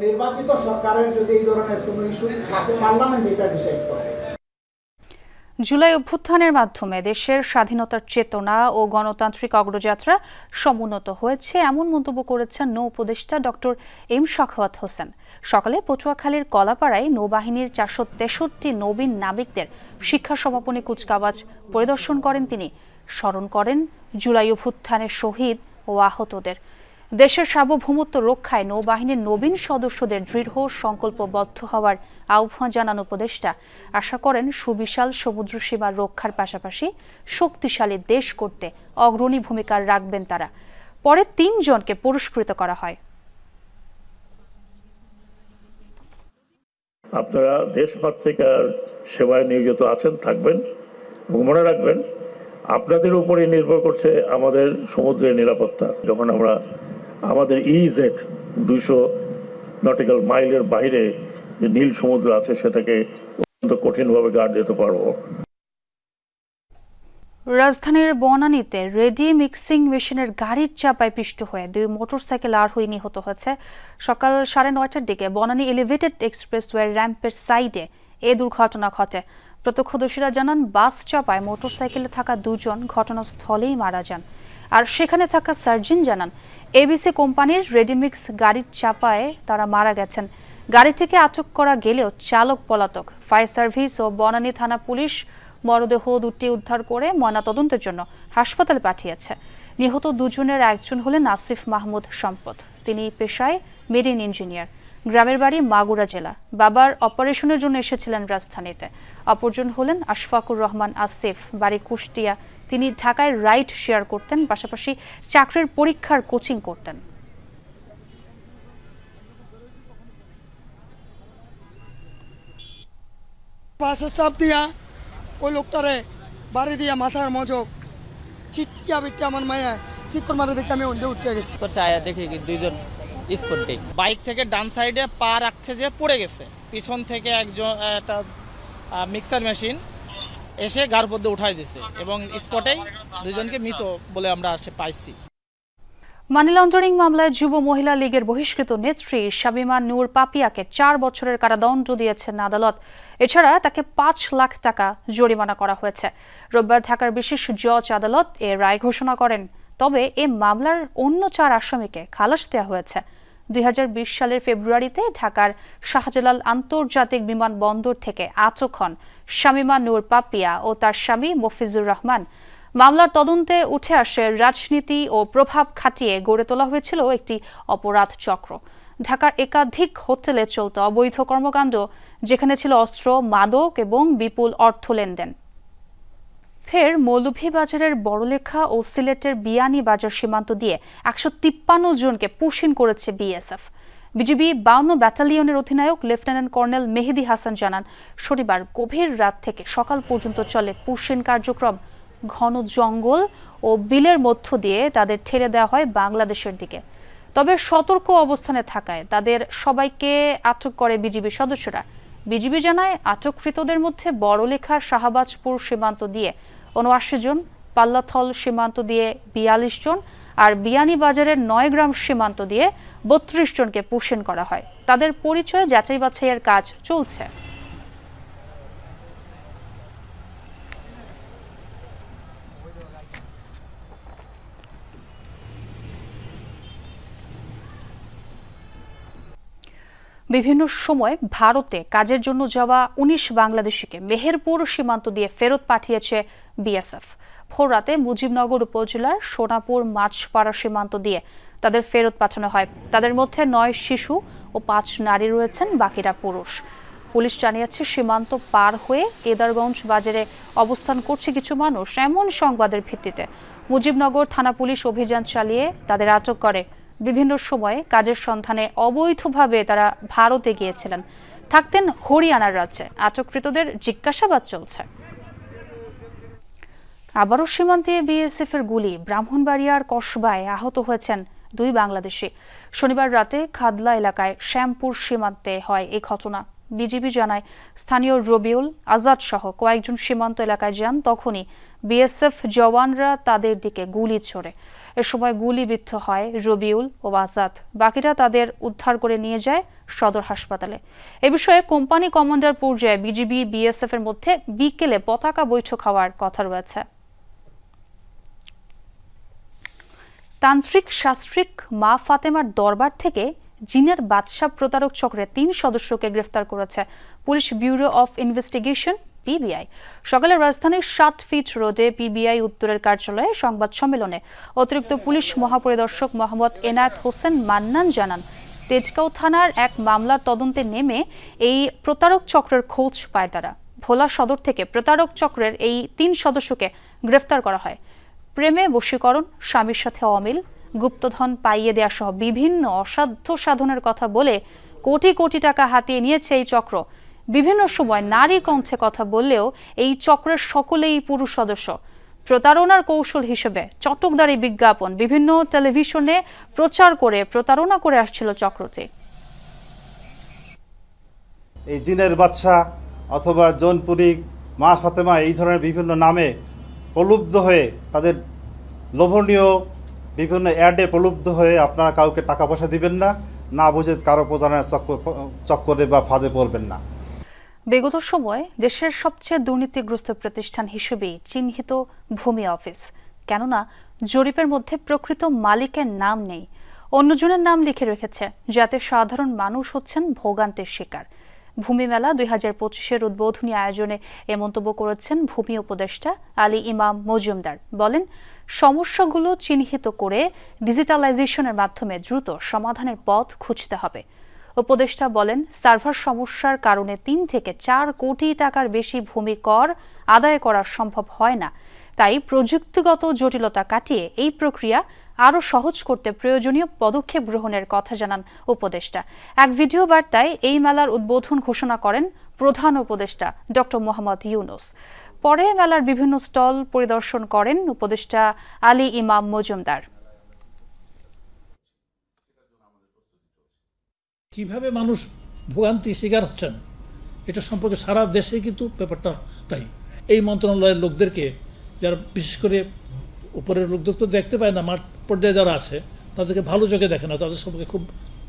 নির্বাচিত সরকারের যদি এই ধরনের কোনো ইস্যু থাকে, পার্লামেন্ট এটা ডিসাইড করবে। জুলাই অভ্যুত্থানের মাধ্যমে দেশের স্বাধীনতার চেতনা ও গণতান্ত্রিক অগ্রযাত্রা সমুন্নত হয়েছে, এমন মন্তব্য করেছেন নৌ উপদেষ্টা ডক্টর এম সাখাওয়াত হোসেন। সকালে পটুয়াখালীর কলাপাড়ায় নৌবাহিনীর 463 নবীন নাবিকদের শিক্ষা সমাপনী কুচকাওয়াজ পরিদর্শন করেন তিনি। স্মরণ করেন জুলাই অভ্যুত্থানের শহীদ ও আহতদের। দেশের সার্বভৌমত্ব রক্ষায় নৌবাহিনীর নবীন সদস্যদের দৃঢ় সংকল্পবদ্ধ হওয়ার আহ্বান জানান উপদেষ্টা। আশা করেন সুবিশাল সমুদ্র সীমার রক্ষার পাশাপাশি শক্তিশালী দেশ করতে অগ্রণী ভূমিকা রাখবেন তারা। পরে 3 জনকে পুরস্কৃত করা হয়। আপনারা দেশ পত্রিকার সেবায় নিয়োজিত আছেন, থাকবেন। মনে রাখবেন আপনাদের উপরে নির্ভর করছে আমাদের সমুদ্রের নিরাপত্তা। যখন আমরা আমাদের ইজেড 200 নটিক্যাল মাইলের বাইরে যে নীল সমুদ্র আছে সেটাকে অত্যন্ত কঠিনভাবে গার্ড দিতে পারবো। রাজধানীর বনানীতে রেডি মিক্সিং মেশিনের গাড়ির চাপায় পিষ্ট হয়ে 2 মোটরসাইকেল আরোহী নিহত হয়েছে। সকাল 9:30টার দিকে বনানী এলিভেটেড এক্সপ্রেসওয়ে র্যাম্পের সাইডে এ দুর্ঘটনা ঘটে। প্রত্যক্ষদর্শীরা জানান বাস চাপায় মোটরসাইকেলে থাকা 2 জন ঘটনাস্থলেই মারা যান। আর সেখানে থাকা সার্জন জানান এবিসি কোম্পানির রেডিমিক্স গাড়ির চাপায় তারা মারা গেছেন। গাড়িটিকে আটক করা গেলেও চালক পলাতক। ফায়ার সার্ভিস ও বনানী থানা পুলিশ মরদেহ দুটি উদ্ধার করে ময়নাতদন্তের জন্য হাসপাতালে পাঠিয়েছে। নিহত 2 জনের একজন হলেন আসিফ মাহমুদ সম্পদ। তিনি পেশায় মেরিন ইঞ্জিনিয়ার। গ্রামের বাড়ি মাগুরা জেলা। বাবার অপারেশনের জন্য এসেছিলেন রাজধানীতে। অপরজন হলেন আশফাকুর রহমান আসিফ, বাড়ি কুষ্টিয়া। তিনি ঢাকায় রাইড শেয়ার করতেন, পাশাপাশি চাকরির পরীক্ষার কোচিং করতেন। বাসে চাপ দিয়া ওই লোকটারে বাড়ি দিয়া মাথার মজক চিটকিয়া বিটকিয়া আমার মায়া চিৎকার মারে দেখে আমি ওন্দে উঠে গেছি। আয়া দেখি 2 জন স্পটে বাইক থেকে ডান সাইডে পা রাখছে যে পড়ে গেছে। পিছন থেকে একজন একটা মিক্সার মেশিন এসে গার মধ্যে উঠাই দিয়েছে এবং স্পটেই 2 জনকে মৃত বলে আমরা পাইছি। মানি লন্ডারিং মামলায় যুব মহিলা লীগের বহিষ্কৃত নেত্রী শামিমা নূর পাপিয়াকে 4 বছরের কারাদণ্ড দিয়েছেন আদালত। এছাড়া তাকে 5 লাখ টাকা জরিমানা করা হয়েছে। রোববার ঢাকার বিশেষ জজ আদালত এ রায় ঘোষণা করেন। তবে এ মামলার অন্য 4 আসামিকে খালাস দেওয়া হয়েছে। 2020 সালের ফেব্রুয়ারিতে ঢাকার শাহজালাল আন্তর্জাতিক বিমানবন্দর থেকে আটক হন শামিমা নূর পাপিয়া ও তার স্বামী মফিজুর রহমান। মামলার তদন্তে উঠে আসে রাজনীতি ও প্রভাব খাটিয়ে গড়ে তোলা হয়েছিল একটি অপরাধ চক্র। ঢাকার একাধিক হোটেলে চলত অবৈধ কর্মকাণ্ড, যেখানে ছিল অস্ত্র, মাদক এবং বিপুল অর্থ লেনদেন। ফের মৌলভীবাজারের বড়লেখা ও সিলেটের বিয়ানীবাজার সীমান্ত দিয়ে 153 জনকে পুশিন করেছে বিএসএফ। বিজিবি 52 ব্যাটালিয়নের অধিনায়ক লেফটেন্যান্ট কর্নেল মেহেদি হাসান জানান, শনিবার গভীর রাত থেকে সকাল পর্যন্ত চলে পুশিন কার্যক্রম। ঘন জঙ্গল ও বিলের মধ্য দিয়ে তাদের ঠেলে দেওয়া হয় বাংলাদেশের দিকে। তবে সতর্ক অবস্থানে থাকায় তাদের সবাইকে আটক করে বিজিবি সদস্যরা। বিজিবি জানায়, আটককৃতদের মধ্যে বড়লেখার শাহবাজপুর সীমান্ত দিয়ে 79 জন, পাল্লাথল সীমান্ত দিয়ে 42 জন আর বিয়ানীবাজারের 9 গ্রাম সীমান্ত দিয়ে 32 জনকে পুশিন করা হয়। তাদের পরিচয় যাচাই বাছাইয়ের কাজ চলছে। বিভিন্ন সময় ভারতে কাজের জন্য যাওয়া 19 বাংলাদেশিকে মেহেরপুর সীমান্ত দিয়ে ফেরত পাঠিয়েছে বিএসএফ। ভোররাতে মুজিবনগর উপজেলার সোনাপুর মাছপাড়া সীমান্ত দিয়ে তাদের ফেরত পাঠানো হয়। তাদের মধ্যে 9 শিশু ও 5 নারী রয়েছেন, বাকিরা পুরুষ। পুলিশ জানিয়েছে, সীমান্ত পার হয়ে কেদারগঞ্জ বাজারে অবস্থান করছে কিছু মানুষ। এমন সংবাদের ভিত্তিতে মুজিবনগর থানা পুলিশ অভিযান চালিয়ে তাদের আটক করে। বিভিন্ন সময়ে কাজের সন্ধানে অবৈধভাবে তারা ভারতে গিয়েছিলেন, থাকতেন হরিয়ানার রাজ্যে। আটককৃতদের জিজ্ঞাসাবাদ চলছে। আবারও সীমান্তে বিএসএফ এর গুলি। ব্রাহ্মণবাড়িয়ার কসবায় আহত হয়েছেন 2 বাংলাদেশি। শনিবার রাতে খাদলা এলাকায় শ্যামপুর সীমান্তে হয় এই ঘটনা। বিজিবি জানায়, স্থানীয় রবিউল, আজাদ সহ কয়েকজন সীমান্ত এলাকায় যান, তখনই বিএসএফ জওয়ানরা তাদের দিকে গুলি ছোড়ে। এ সময় গুলিবিদ্ধ হয় রবিউল ও আজাদ। বাকিরা তাদের উদ্ধার করে নিয়ে যায় সদর হাসপাতালে। এ বিষয়ে কোম্পানি কমান্ডার পর্যায়ে বিজিবি বিএসএফ এর মধ্যে বিকেলে পতাকা বৈঠক হওয়ার কথা রয়েছে। তান্ত্রিক শাস্ত্রিক মা ফাতেমার দরবার থেকে জিনের বাদশা প্রতারক চক্রের 3 সদস্যকে গ্রেফতার করেছে police bureau of investigation PBI. সকালে রাজধানীর 7 ফিট রোডে পিবিআই উত্তরের কার্যালয়ে সংবাদ সম্মেলনে অতিরিক্ত পুলিশ মহাপরিদর্শক মোহাম্মদ এনায়েত হোসেন মান্নান জানান, তেজগাঁও থানার এক মামলার তদন্তে নেমে এই প্রতারক চক্রের খোঁজ পায় তারা। ভোলা সদর থেকে প্রতারক চক্রের এই 3 সদস্যকে গ্রেফতার করা হয়। প্রেমে বশীকরণ, স্বামীর সাথে অমিল, গুপ্তধন পাইয়ে দেয়া সহ বিভিন্ন অসাধ্য সাধনের কথা বলে কোটি কোটি টাকা হাতিয়ে নিয়েছে এই চক্র। বিভিন্ন সময় নারী কণ্ঠে কথা বললেও এই চক্রের সকলেই পুরুষ সদস্য। প্রতারণার কৌশল হিসেবে চটকদারি বিজ্ঞাপন বিভিন্ন টেলিভিশনে প্রচার করে প্রতারণা করে আসছিল চক্রটি। এই জিনের বাচ্চা অথবা জৌনপুরী, মা ফাতেমা এই ধরনের বিভিন্ন নামে প্রলুব্ধ হয়ে তাদের লোভনীয় বিভিন্ন অ্যাডে প্রলুব্ধ হয়ে আপনারা কাউকে টাকা পয়সা দিবেন না, না বুঝে কারো প্রধানের চক্করে বা ফাঁদে পড়বেন না। বিগত সময়ে দেশের সবচেয়ে দুর্নীতিগ্রস্ত প্রতিষ্ঠান হিসেবেই চিহ্নিত ভূমি অফিস। কেননা জরিপের মধ্যে প্রকৃত মালিকের নাম নেই, অন্যজনের নাম লিখে রেখেছে, যাতে সাধারণ মানুষ হচ্ছেন ভোগান্তির শিকার। ভূমি মেলা 2025-এর উদ্বোধনী আয়োজনে এ মন্তব্য করেছেন ভূমি উপদেষ্টা আলী ইমাম মজুমদার। বলেন, সমস্যাগুলো চিহ্নিত করে ডিজিটালাইজেশনের মাধ্যমে দ্রুত সমাধানের পথ খুঁজতে হবে। উপদেষ্টা বলেন, সার্ভার সমস্যার কারণে 3 থেকে 4 কোটি টাকার বেশি ভূমি কর আদায় করা সম্ভব হয় না। তাই প্রযুক্তিগত জটিলতা কাটিয়ে এই প্রক্রিয়া আরও সহজ করতে প্রয়োজনীয় পদক্ষেপ গ্রহণের কথা জানান উপদেষ্টা। এক ভিডিও বার্তায় এই মেলার উদ্বোধন ঘোষণা করেন প্রধান উপদেষ্টা ডক্টর মোহাম্মদ ইউনুস। পরে মেলার বিভিন্ন স্টল পরিদর্শন করেন উপদেষ্টা আলী ইমাম মজুমদার। কিভাবে মানুষ ভোগান্তি শিকার হচ্ছেন এটা সম্পর্কে সারা দেশে কিন্তু ব্যাপারটা তাই। এই মন্ত্রণালয়ের লোকদেরকে, যারা বিশেষ করে উপরের লোকদের তো দেখতে পায় না, মাঠ পর্যায়ে যারা আছে তাদেরকে ভালো চোখে দেখে না, তাদের সম্পর্কে খুব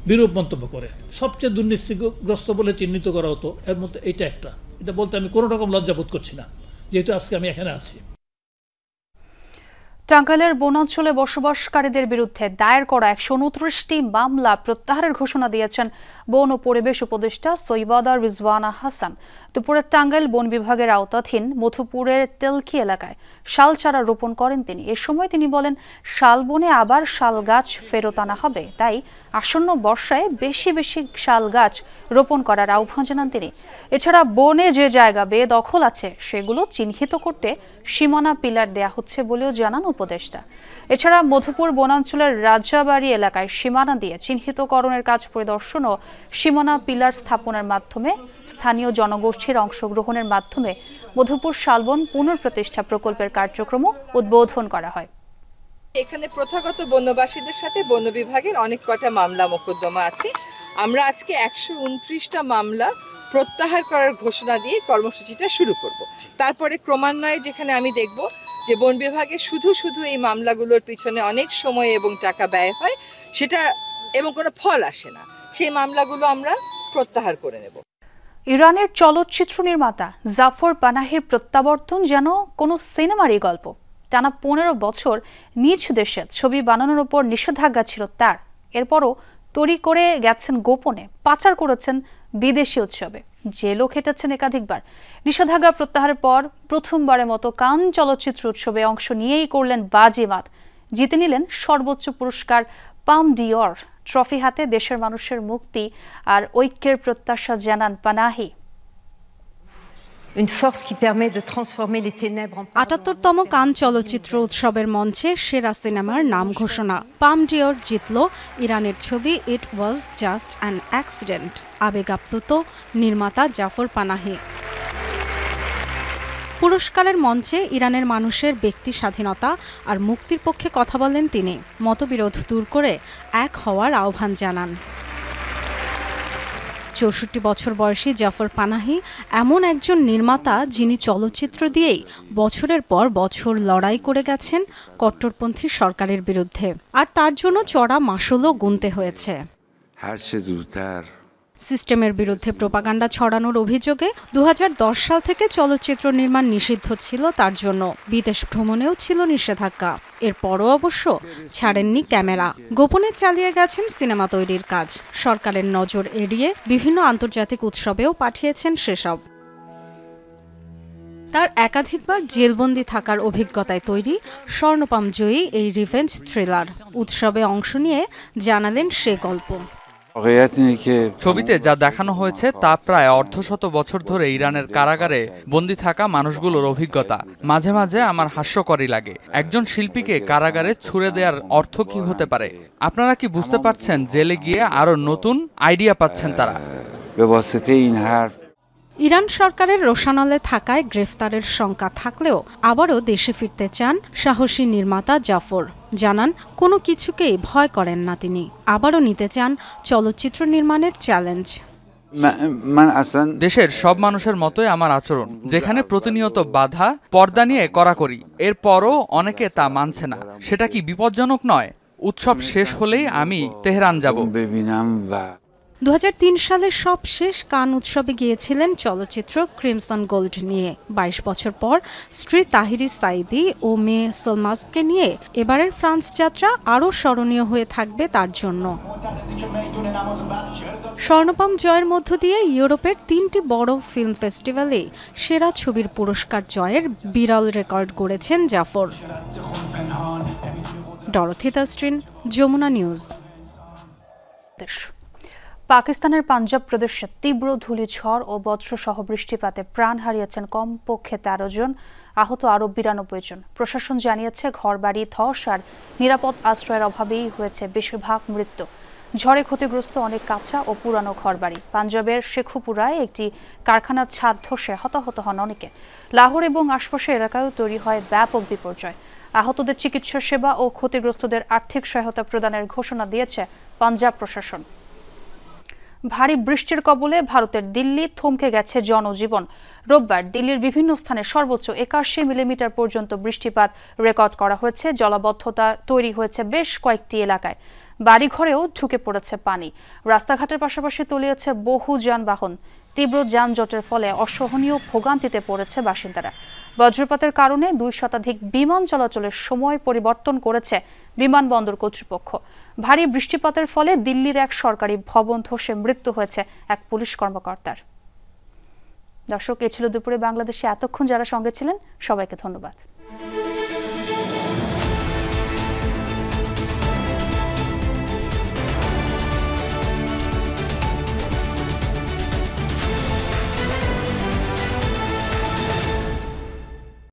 বিরূপ মন্তব্য করে। সবচেয়ে দুর্নীতিগ্রস্ত বলে চিহ্নিত করা হতো, এর মধ্যে এইটা একটা। এটা বলতে আমি কোনো রকম লজ্জা বোধ করছি না, যেহেতু আজকে আমি এখানে আছি। টাঙ্গাইলের বনাঞ্চলে বসবাসকারীদের বিরুদ্ধে দায়ের করা 129টি মামলা প্রত্যাহারের ঘোষণা দিয়েছেন বন ও পরিবেশ উপদেষ্টা সৈয়দা রিজওয়ানা হাসান। দুপুরে টাঙ্গাইল বন বিভাগের আওতাধীন মধুপুরের তেলকি এলাকায় শাল চারা রোপণ করেন তিনি। এ সময় তিনি বলেন, শাল বনে আবার শাল গাছ ফেরত আনা হবে, তাই আসন্ন বর্ষায় বেশি বেশি শাল গাছ রোপণ করার আহ্বান জানান তিনি। এছাড়া বনে যে জায়গা বেদখল আছে সেগুলো চিহ্নিত করতে সীমানা পিলার দেয়া হচ্ছে বলেও জানান উপদেষ্টা। এছাড়া মধুপুর বনাঞ্চলের রাজাবাড়ি এলাকায় সীমানা দিয়ে চিহ্নিতকরণের কাজ পরিদর্শন ও সীমানা পিলার স্থাপনের মাধ্যমে স্থানীয় জনগোষ্ঠীর অংশগ্রহণের মাধ্যমে মধুপুর শালবন পুনঃপ্রতিষ্ঠা প্রকল্পের কার্যক্রম উদ্বোধন করা হয়। এখানে প্রথাগত বন্যবাসীদের সাথে বন বিভাগের অনেক কটা মামলা মোকদ্দমা আছে। আমরা আজকে 129টা মামলা প্রত্যাহার করার ঘোষণা দিয়ে কর্মসূচিটা শুরু করব। তারপরে ক্রমান্বয়ে যেখানে আমি দেখব যে বন বিভাগে শুধু এই মামলাগুলোর পিছনে অনেক সময় এবং টাকা ব্যয় হয়, সেটা এবং কোনো ফল আসে না, সেই মামলাগুলো আমরা প্রত্যাহার করে নেব। ইরানের চলচ্চিত্র নির্মাতা জাফর পানাহির প্রত্যাবর্তন যেন কোনো সিনেমারই গল্প। টানা 15 বছর নিজ দেশে ছবি বানানোর উপর নিষেধাজ্ঞা ছিল তার। এরপরও তৈরি করে গেছেন গোপনে, পাচার করেছেন বিদেশি উৎসবে, জেলও খেটেছেন একাধিকবার। নিষেধাজ্ঞা প্রত্যাহারের পর প্রথমবারের মতো কান চলচ্চিত্র উৎসবে অংশ নিয়েই করলেন বাজিমাত। জিতে নিলেন সর্বোচ্চ পুরস্কার পাম ডিওর। ট্রফি হাতে দেশের মানুষের মুক্তি আর ঐক্যের প্রত্যাশা জানান পানাহি। ৭৮তম কান চলচ্চিত্র উৎসবের মঞ্চে সেরা সিনেমার নাম ঘোষণা। পাম ডিওর জিতল ইরানের ছবি ইট ওয়াজ জাস্ট অ্যান অ্যাক্সিডেন্ট। আবেগ আপ্লুত নির্মাতা জাফর পানাহি। পুরস্কারের মঞ্চে ইরানের মানুষের ব্যক্তি স্বাধীনতা আর মুক্তির পক্ষে কথা বলেন তিনি। মতবিরোধ দূর করে এক হওয়ার আহ্বান জানান। ৬৪ বছর বয়সী জাফর পানাহি এমন একজন নির্মাতা যিনি চলচ্চিত্র দিয়েই বছরের পর বছর লড়াই করে গেছেন কট্টরপন্থী সরকারের বিরুদ্ধে, আর তার জন্য চড়া মাশুলও গুনতে হয়েছে। সিস্টেমের বিরুদ্ধে প্রোপাগান্ডা ছড়ানোর অভিযোগে ২০১০ সাল থেকে চলচ্চিত্র নির্মাণ নিষিদ্ধ ছিল তার জন্য। বিদেশ ভ্রমণেও ছিল নিষেধাজ্ঞা। এরপরও অবশ্য ছাড়েননি ক্যামেরা, গোপনে চালিয়ে গেছেন সিনেমা তৈরির কাজ। সরকারের নজর এড়িয়ে বিভিন্ন আন্তর্জাতিক উৎসবেও পাঠিয়েছেন সেসব। তার একাধিকবার জেলবন্দি থাকার অভিজ্ঞতায় তৈরি স্বর্ণপাম জয়ী এই রিভেঞ্জ থ্রিলার। উৎসবে অংশ নিয়ে জানালেন সে গল্প। ছবিতে যা দেখানো হয়েছে তা প্রায় অর্ধশত বছর ধরে ইরানের কারাগারে বন্দী থাকা মানুষগুলোর অভিজ্ঞতা। মাঝে মাঝে আমার হাস্যকরই লাগে, একজন শিল্পীকে কারাগারে ছুড়ে দেওয়ার অর্থ কি হতে পারে। আপনারা কি বুঝতে পারছেন? জেলে গিয়ে আরো নতুন আইডিয়া পাচ্ছেন তারা। ইরান সরকারের রোশানলে থাকায় গ্রেফতারের শঙ্কা থাকলেও আবারও দেশে ফিরতে চান সাহসী নির্মাতা জাফর। জানান কোনো কিছুকেই ভয় করেন না তিনি, আবারও নিতে চান চলচ্চিত্র নির্মাণের চ্যালেঞ্জ। দেশের সব মানুষের মতোই আমার আচরণ, যেখানে প্রতিনিয়ত বাধা, পর্দা নিয়ে কড়াকড়ি, এরপরও অনেকে তা মানছে না। সেটা কি বিপজ্জনক নয়? উৎসব শেষ হলেই আমি তেহরান যাব। 2003 সালে সব শেষ কান উৎসবে গিয়েছিলেন চলচ্চিত্র ক্রিমসন গোল্ড নিয়ে। 22 বছর পর স্ত্রী তাহিরি সাইদি ও মেয়ে সলমাজকে নিয়ে এবারের ফ্রান্স যাত্রা আরও স্মরণীয় হয়ে থাকবে তার জন্য। স্বর্ণপাম জয়ের মধ্য দিয়ে ইউরোপের 3টি বড় ফিল্ম ফেস্টিভ্যালে সেরা ছবির পুরস্কার জয়ের বিরল রেকর্ড গড়েছেন জাফর। ডরথি তাস্ট্রিন, যমুনা নিউজ। পাকিস্তানের পাঞ্জাব প্রদেশে তীব্র ধূলিঝড় ও বজ্রসহ বৃষ্টিপাতে প্রাণ হারিয়েছেন কমপক্ষে 13 জন, আহত আরও 92 জন। প্রশাসন জানিয়েছে ঘরবাড়ি ধস আর নিরাপদ আশ্রয়ের অভাবেই হয়েছে বেশিরভাগ মৃত্যু। ঝড়ে ক্ষতিগ্রস্ত অনেক কাঁচা ও পুরানো ঘরবাড়ি। পাঞ্জাবের শেখুপুরায় একটি কারখানার ছাদ ধসে হতাহত হন অনেকে। লাহোর এবং আশপাশের এলাকায়ও তৈরি হয় ব্যাপক বিপর্যয়। আহতদের চিকিৎসা সেবা ও ক্ষতিগ্রস্তদের আর্থিক সহায়তা প্রদানের ঘোষণা দিয়েছে পাঞ্জাব প্রশাসন। ভারী বৃষ্টির কবলে ভারতের দিল্লি থমকে গেছে জনজীবন। রোববার দিল্লির বিভিন্ন স্থানে সর্বোচ্চ 81 মিলিমিটার পর্যন্ত বৃষ্টিপাত রেকর্ড করা হয়েছে। জলাবদ্ধতা তৈরি হয়েছে বেশ কয়েকটি এলাকায়। বাড়িঘরেও ঢুকে পড়েছে পানি। রাস্তাঘাটের পাশাপাশি তলিয়েছে বহু যানবাহন। তীব্র যানজটের ফলে অসহনীয় ভোগান্তিতে পড়েছে বাসিন্দারা। বজ্রপাতের কারণে 2 শতাধিক বিমান চলাচলের সময় পরিবর্তন করেছে বিমানবন্দর কর্তৃপক্ষ। ভারী বৃষ্টিপাতের ফলে দিল্লির এক সরকারি ভবন ধসে মৃত্যু হয়েছে এক পুলিশ কর্মকর্তার। দর্শক, এ ছিল দুপুরে বাংলাদেশে এতক্ষণ যারা সঙ্গে ছিলেন সবাইকে ধন্যবাদ।